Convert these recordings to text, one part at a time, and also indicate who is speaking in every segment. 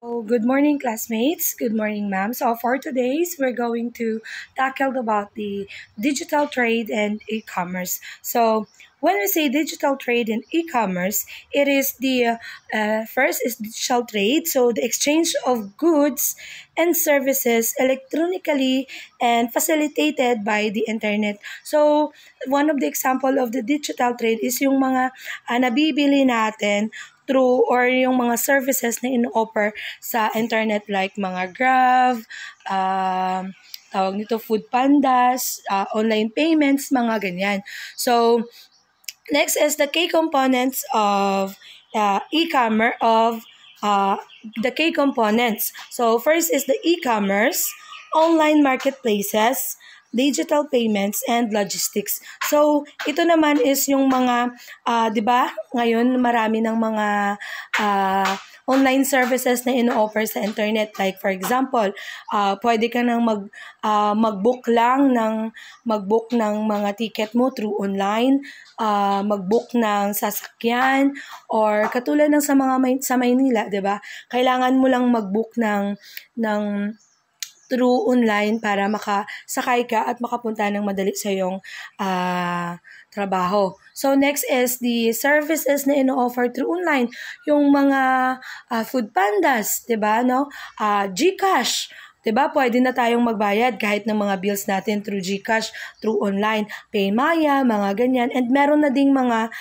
Speaker 1: Oh, good morning, classmates. Good morning, ma'am. So for today's, we're going to tackle about the digital trade and e-commerce. So when we say digital trade and e-commerce, it is the first is digital trade, so the exchange of goods and services electronically and facilitated by the internet. So one of the example of the digital trade is yung mga nabibili natin through or yung mga services na in-offer sa internet like mga Grab, tawag nito Food Pandas, online payments, mga ganyan. So, next is the key components of e-commerce the key components. So, first is the e-commerce, online marketplaces, digital payments, and logistics. So, ito naman is yung mga, 'di ba? Ngayon marami ng mga online services na ino-offer sa internet. Like for example, pwede ka nang mag-book mag-book ng mga ticket mo through online, mag-book ng sasakyan, or katulad ng sa Maynila, 'di ba? Kailangan mo lang mag-book ng through online para makasakay ka at makapunta ng madali sa iyong trabaho. So next is the services na ino-offer through online, yung mga food pandas, 'di ba, no? GCash, 'di ba? Pwede na tayong magbayad kahit ng mga bills natin through GCash, through online, Paymaya, mga ganyan. And meron na ding mga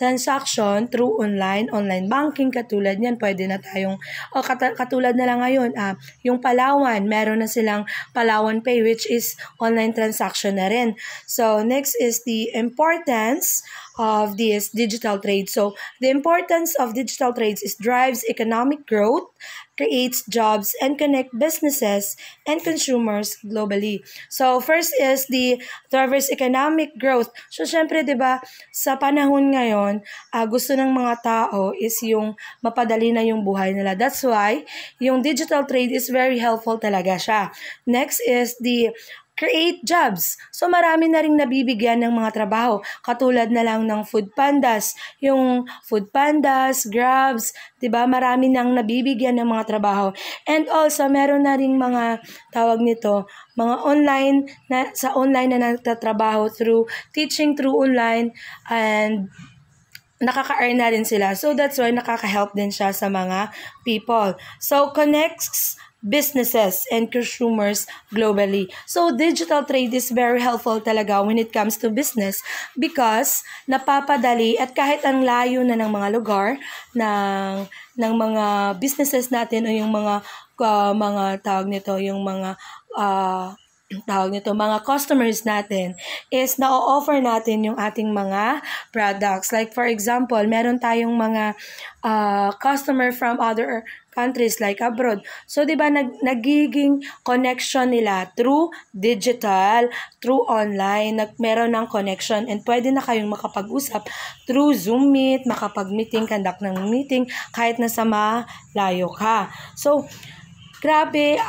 Speaker 1: transaction through online banking, katulad niyan, pwede na tayong katulad na lang ngayon, yung Palawan, meron na silang Palawan Pay, which is online transaction na rin. So next is the importance of this digital trade. So the importance of digital trades is drives economic growth, creates jobs, and connect businesses and consumers globally. So first is the drives economic growth. So syempre, 'di ba, sa panahon ngayon, gusto ng mga tao is yung mapadali na yung buhay nila. That's why yung digital trade is very helpful talaga siya. Next is the create jobs. So marami na ring nabibigyan ng mga trabaho. Katulad na lang ng Food Pandas. Yung Food Pandas, Grabs, 'di ba? Marami nang nabibigyan ng mga trabaho. And also meron na ring mga tawag nito, mga sa online na nagtatrabaho through teaching through online, and nakaka-earn na rin sila. So that's why nakaka-help din siya sa mga people. So connects businesses and consumers globally. So digital trade is very helpful talaga when it comes to business because napapadali, at kahit ang layo na ng mga lugar ng mga businesses natin o yung mga tawag nito, yung mga mga customers natin, is na-offer natin yung ating mga products. Like for example, meron tayong mga customer from other countries like abroad. So 'di ba, nagiging connection nila through digital, through online, meron ng connection, and pwede na kayong makapag-usap through Zoom Meet, makapag-meeting, conduct ng meeting kahit nasa malayo ka. So grabe,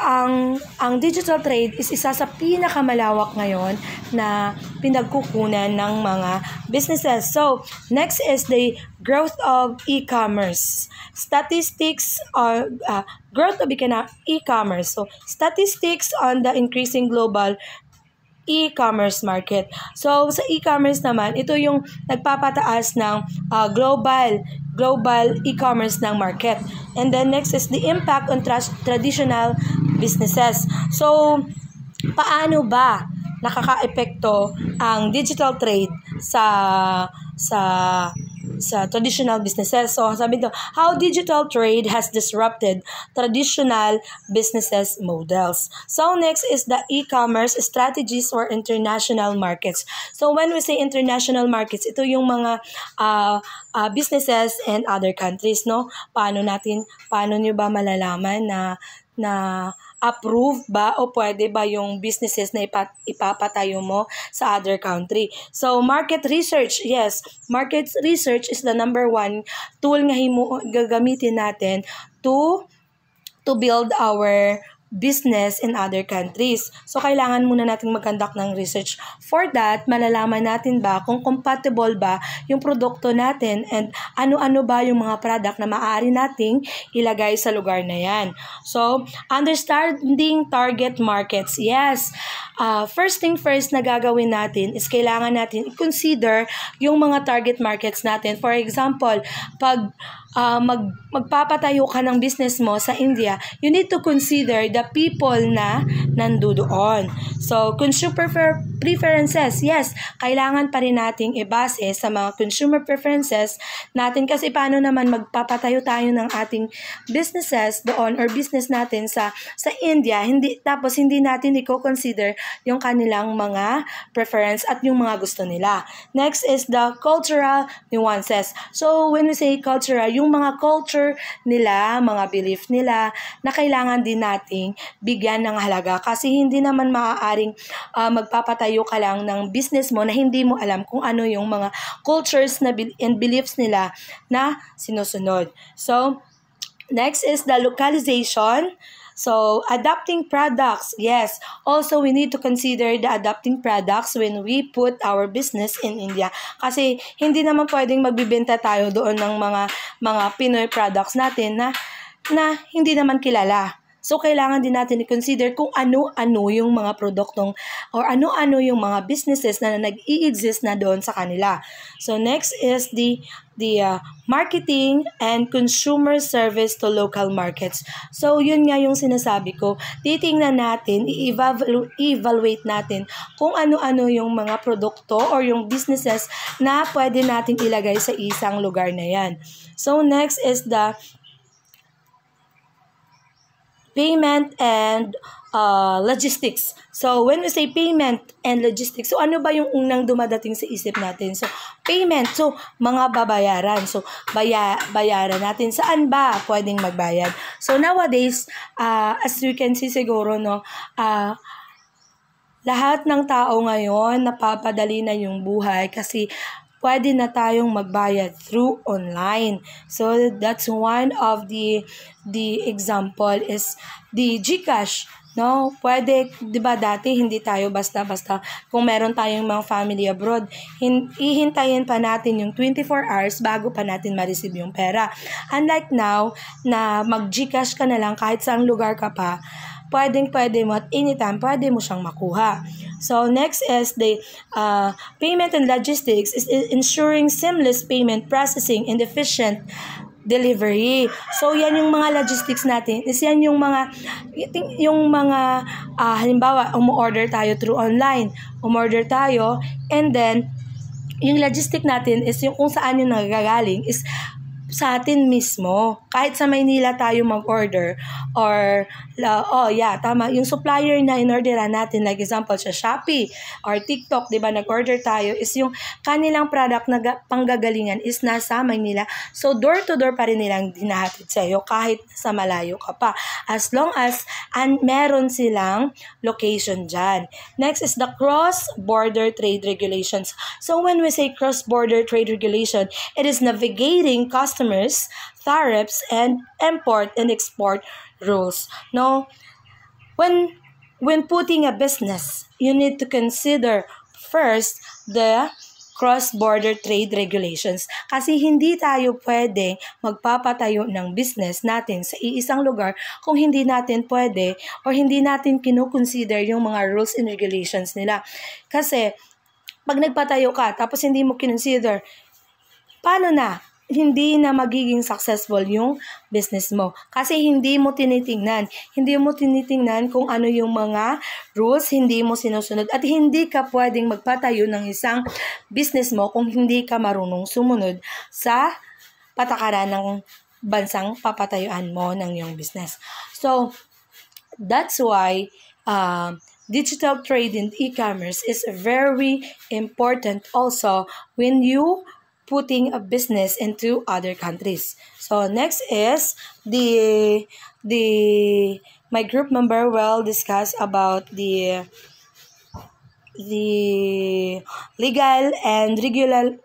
Speaker 1: ang digital trade is isa sa pinakamalawak ngayon na pinagkukunan ng mga businesses. So, next is the growth of e-commerce. Statistics on growth of e-commerce. So, statistics on the increasing global e-commerce market. So, sa e-commerce naman, ito yung nagpapataas ng global e-commerce ng market. And then next is the impact on traditional businesses. So, paano ba nakaka-epekto ang digital trade sa traditional businesses? So, sabi dito, how digital trade has disrupted traditional businesses models. So, next is the e-commerce strategies for international markets. So, when we say international markets, ito yung mga businesses in other countries, no? Paano nyo ba malalaman na approve ba o pwede ba yung businesses na ipapatayo mo sa other country? So, market research, yes. Market research is the number one tool nga gagamitin natin to build our business in other countries. So, kailangan muna natin mag-conduct ng research. For that, malalaman natin ba kung compatible ba yung produkto natin and ano-ano ba yung mga product na maaari nating ilagay sa lugar na yan. So, understanding target markets. Yes, first thing first na gagawin natin is kailangan natin i-consider yung mga target markets natin. For example, pag magpapatayo ka ng business mo sa India, you need to consider the people na nandoon. So, consumer preferences, yes, kailangan pa rin nating ibase sa mga consumer preferences natin kasi paano naman magpapatayo tayo ng ating businesses doon or business natin sa India, tapos hindi natin i-consider yung kanilang mga preference at yung mga gusto nila. Next is the cultural nuances. So, when we say cultural, yung mga culture nila, mga belief nila, na kailangan din nating bigyan ng halaga kasi hindi naman maaaring magpapatayo ka lang ng business mo na hindi mo alam kung ano yung mga cultures na and beliefs nila na sinusunod. So, next is the localization. So, adapting products. Yes, also we need to consider the adapting products when we put our business in India. Kasi hindi naman pwedeng magbibenta tayo doon ng mga Pinoy products natin na hindi naman kilala. So, kailangan din natin i-consider kung ano-ano yung mga produktong or ano-ano yung mga businesses na nag-i-exist na doon sa kanila. So, next is the marketing and consumer service to local markets. So, yun nga yung sinasabi ko. Titingnan natin, i-evaluate natin kung ano-ano yung mga produkto or yung businesses na pwede natin ilagay sa isang lugar na yan. So, next is the payment and logistics. So, when we say payment and logistics, so ano ba yung unang dumadating sa isip natin? So, payment, so mga babayaran. So, bayaran natin. Saan ba pwedeng magbayad? So, nowadays, as you can see siguro, no, lahat ng tao ngayon, napapadali na yung buhay kasi pwede na tayong magbayad through online. So, that's one of the example is the GCash. No, pwede, 'di ba dati hindi tayo basta-basta kung meron tayong mga family abroad, ihintayin pa natin yung 24 hours bago pa natin ma-receive yung pera. Unlike now na mag-GCash ka na lang kahit saang lugar ka pa, pwede mo at anytime pwede mo siyang makuha. So next is the payment and logistics is ensuring seamless payment processing and efficient delivery. So yan yung mga logistics natin. Is yan yung mga halimbawa umu-order tayo through online. Umorder tayo and then yung logistic natin is yung kung saan yung nagagaling is sa atin mismo. Kahit sa Maynila tayo mag-order or tama, yung supplier na in-orderan natin, like example sa Shopee or TikTok, di ba, nag-order tayo, is yung kanilang product na panggagalingan is nasa Maynila. So, door-to-door pa rin nilang dinahatid sa iyo kahit sa malayo ka pa. As long as meron silang location dyan. Next is the cross-border trade regulations. So, when we say cross-border trade regulation, it is navigating customers, tariffs, and import and export rules. No, when putting a business, you need to consider first the cross-border trade regulations. Kasi hindi tayo pwede magpapatayo ng business natin sa iisang lugar kung hindi natin pwede or hindi natin kinukonsider yung mga rules and regulations nila. Kasi pag nagpatayo ka tapos hindi mo kinonsider, paano na? Hindi na magiging successful yung business mo. Kasi hindi mo tinitingnan kung ano yung mga rules, hindi mo sinusunod. At hindi ka pwedeng magpatayo ng isang business mo kung hindi ka marunong sumunod sa patakaran ng bansang papatayuan mo ng iyong business. So, that's why digital trade and e-commerce is very important also when you putting a business into other countries. So next is my group member will discuss about the legal and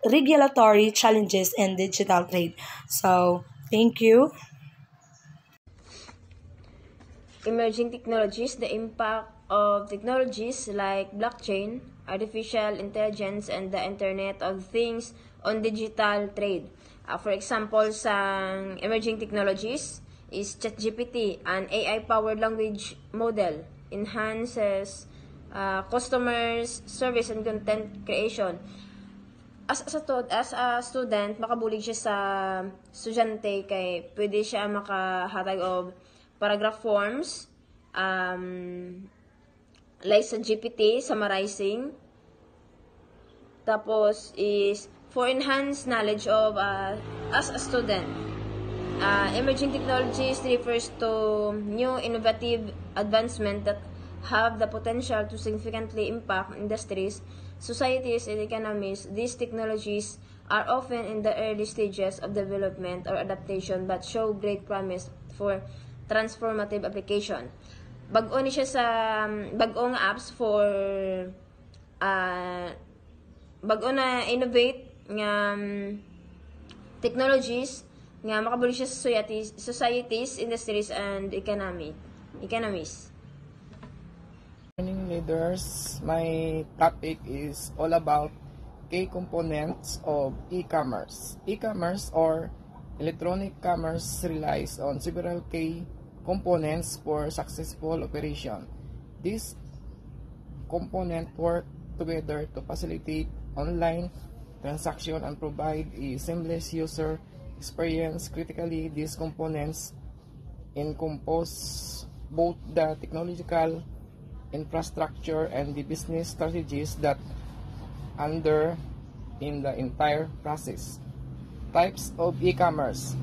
Speaker 1: regulatory challenges in digital trade. So thank you.
Speaker 2: emerging technologies, the impact of technologies like blockchain, artificial intelligence, and the Internet of Things on digital trade. For example, sa emerging technologies is ChatGPT, an AI-powered language model, enhances customers, service, and content creation. As a student, makabulig siya sa estudyante kay pwede siya makahatag of paragraph forms, like sa GPT, summarizing. Tapos is for enhanced knowledge of as a student. Emerging technologies refers to new innovative advancement that have the potential to significantly impact industries, societies, and economies. These technologies are often in the early stages of development or adaptation but show great promise for transformative application. Bag-o ni siya sa bag-ong apps for bag-o na innovate nga technologies nga makabuli siya sa societies, industries, and economies.
Speaker 3: Morning leaders, my topic is all about key components of e-commerce. E-commerce or electronic commerce relies on several key components for successful operation. These components work together to facilitate online transaction and provide a seamless user experience. Critically, these components encompass both the technological infrastructure and the business strategies that under in the entire process. Types of e-commerce: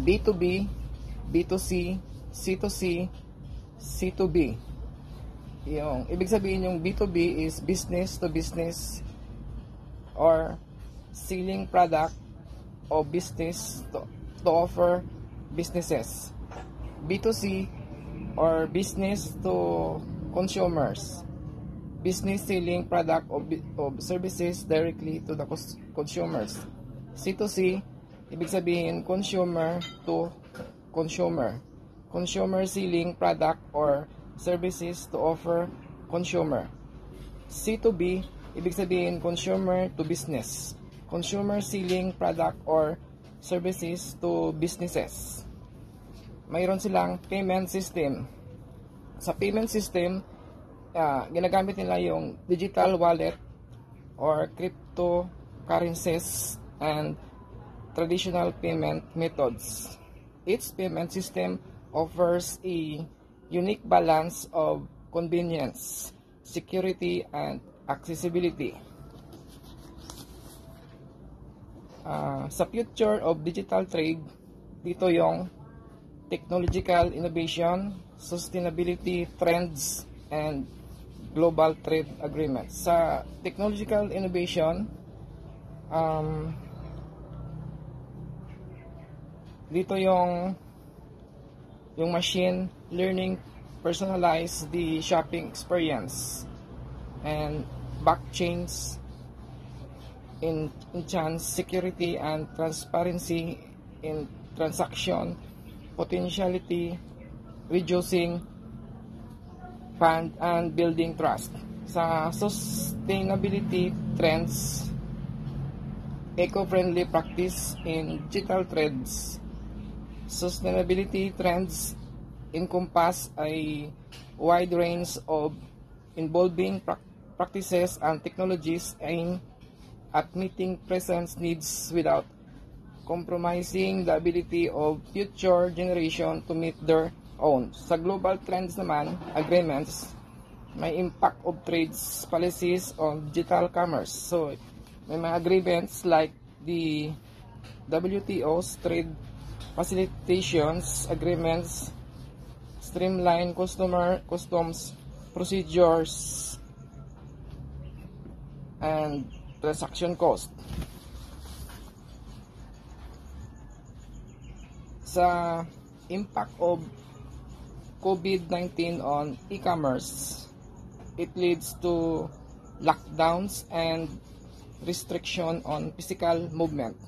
Speaker 3: B2B, B2C, C2C, C2B. Yung ibig sabihin yung B2B is business to business or selling product o business to offer businesses. B2C or business to consumers, business selling product of services directly to the consumers. C2C, ibig sabihin consumer to consumer, consumer selling product or services to offer consumer. C2B, ibig sabihin consumer to business, consumer selling product or services to businesses. Mayroon silang payment system. Sa payment system, ginagamit nila yung digital wallet or cryptocurrencies and traditional payment methods. Each payment system offers a unique balance of convenience, security, and accessibility. Sa future of digital trade, dito yung technological innovation, sustainability trends, and global trade agreements. Sa technological innovation, dito yung machine learning personalize the shopping experience, and blockchains enhance security and transparency in transaction, potentiality, reducing fund and building trust. Sa sustainability trends, eco-friendly practice in digital trades. Sustainability trends encompass a wide range of involving practices and technologies aimed at meeting present needs without compromising the ability of future generation to meet their own. Sa global trends naman, agreements, may impact of trades policies on digital commerce. So, may mga agreements like the WTO's trade facilitations agreements, streamline customs procedures, and transaction cost. Sa impact of COVID-19 on e-commerce, it leads to lockdowns and restriction on physical movement.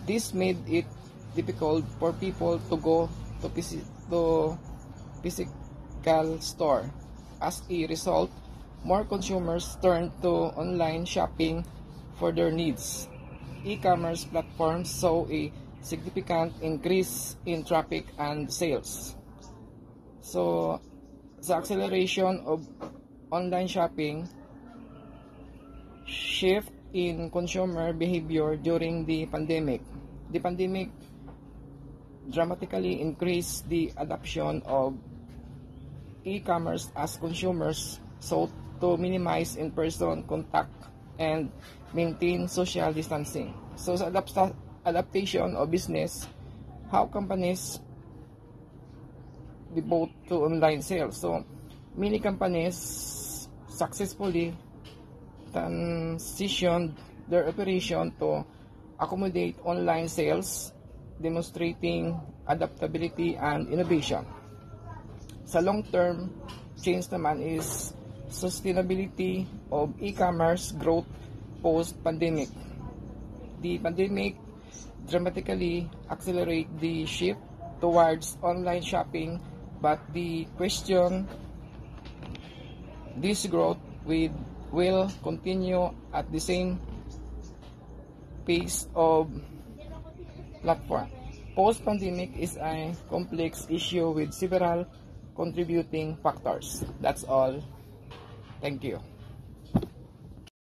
Speaker 3: This made it difficult for people to go to physical store. As a result, more consumers turn to online shopping for their needs. E-commerce platforms saw a significant increase in traffic and sales. So, the acceleration of online shopping, shift in consumer behavior during the pandemic. The pandemic dramatically increased the adoption of e-commerce as consumers sought to minimize in-person contact and maintain social distancing. So sa adaptation of business, how companies devote to online sales. So many companies successfully transitioned their operation to accommodate online sales, demonstrating adaptability and innovation. Sa long-term change naman is sustainability of e-commerce growth post-pandemic. The pandemic dramatically accelerate the shift towards online shopping, but the question, this growth will continue at the same pace of platform. Post-pandemic is a complex issue with several contributing factors. That's all. Thank you.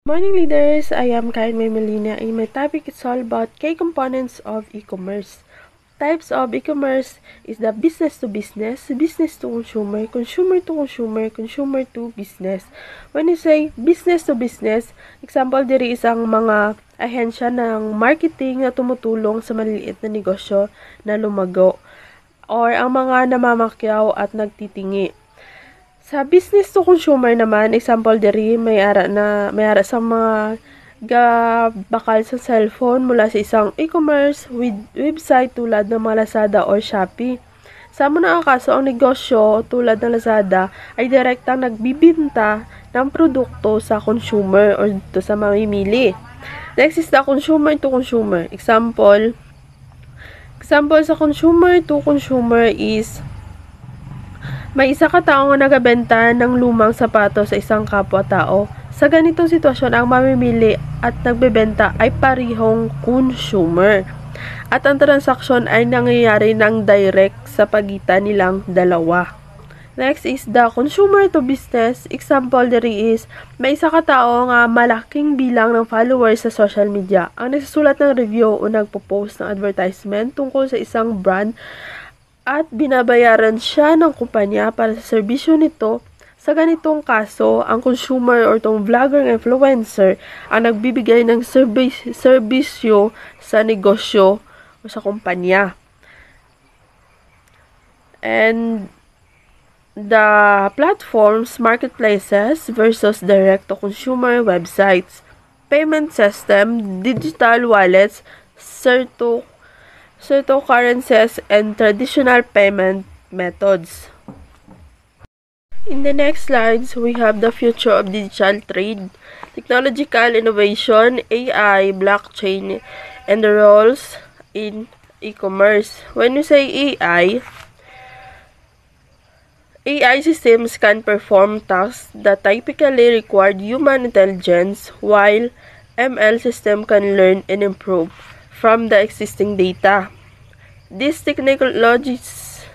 Speaker 4: Morning leaders, I am Karen May Molina and my topic is all about key components of e-commerce. Types of e-commerce is the business to business, business to consumer, consumer to consumer, consumer to business. When you say business to business, example diri isang mga ahensya ng marketing na tumutulong sa maliliit na negosyo na lumago or ang mga namamakyaw at nagtitingi. Sa business to consumer naman, example diri may ara sa mga bakal sa cellphone mula sa isang e-commerce with website tulad ng mga Lazada or Shopee. Sa mga kaso, ang negosyo tulad ng Lazada ay direktang nagbibinta ng produkto sa consumer or dito sa mamimili. Next is the consumer to consumer. Example sa consumer to consumer is may isa ka tao na nagbebenta ng lumang sapatos sa isang kapwa-tao. Sa ganitong sitwasyon, ang mamimili at nagbebenta ay parihong consumer. At ang transaksyon ay nangyayari ng direct sa pagitan nilang dalawa. Next is the consumer to business. Example diri is may isa ka tao nga malaking bilang ng followers sa social media. Ang nagsusulat ng review o nagpo-post ng advertisement tungkol sa isang brand at binabayaran siya ng kumpanya para sa serbisyo nito. Sa ganitong kaso, ang consumer or tong vlogger influencer ang nagbibigay ng serbisyo sa negosyo o sa kumpanya. And the platforms, marketplaces versus direct-to-consumer websites, payment system, digital wallets, cryptocurrencies, and traditional payment methods. In the next slides, we have the future of digital trade, technological innovation, AI, blockchain, and the roles in e-commerce. When you say AI systems can perform tasks that typically require human intelligence, while ML system can learn and improve from the existing data. These technologies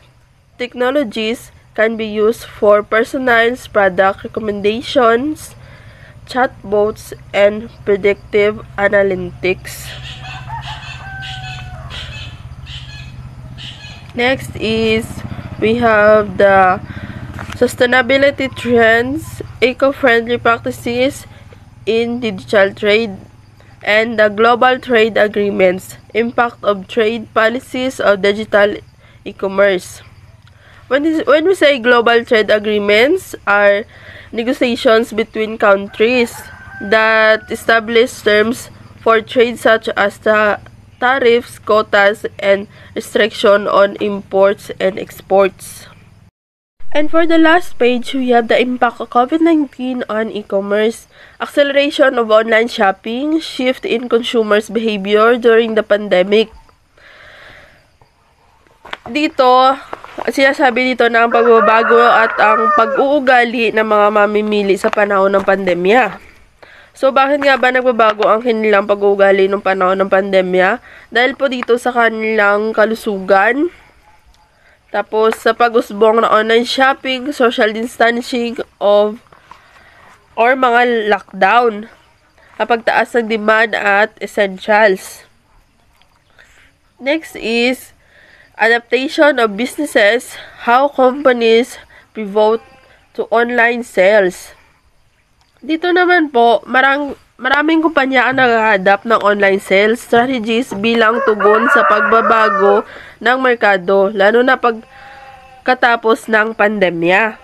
Speaker 4: can be used for personalized product recommendations, chatbots, and predictive analytics. Next is we have the sustainability trends, eco-friendly practices in digital trade, and the global trade agreements, impact of trade policies of digital e-commerce. When we say global trade agreements are negotiations between countries that establish terms for trade such as the tariffs, quotas, and restriction on imports and exports. And for the last page, we have the impact of COVID-19 on e-commerce, acceleration of online shopping, shift in consumers' behavior during the pandemic. Dito, Sinasabi dito na ang pagbabago at ang pag-uugali ng mga mamimili sa panahon ng pandemya. So, bakit nga ba nagbabago ang kanilang pag-uugali ng panahon ng pandemya? Dahil po dito sa kanilang kalusugan, tapos sa pag-usbong ng online shopping, social distancing or mga lockdown, pagtaas ng demand at essentials. Next is adaptation of businesses, how companies pivot to online sales. Dito naman po, maraming kumpanya ang nag-adapt ng online sales strategies bilang tugon sa pagbabago ng merkado, lalo na pagkatapos ng pandemya.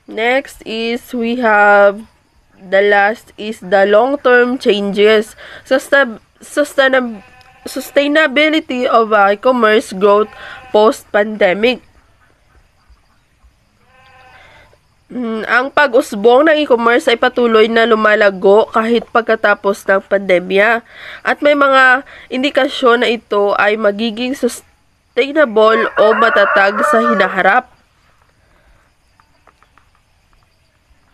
Speaker 4: Next is the last is the long-term changes. Sustainability of e-commerce growth post-pandemic. Ang pag-usbong ng e-commerce ay patuloy na lumalago kahit pagkatapos ng pandemya. At may mga indikasyon na ito ay magiging sustainable o matatag sa hinaharap.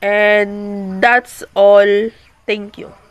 Speaker 4: And that's all. Thank you.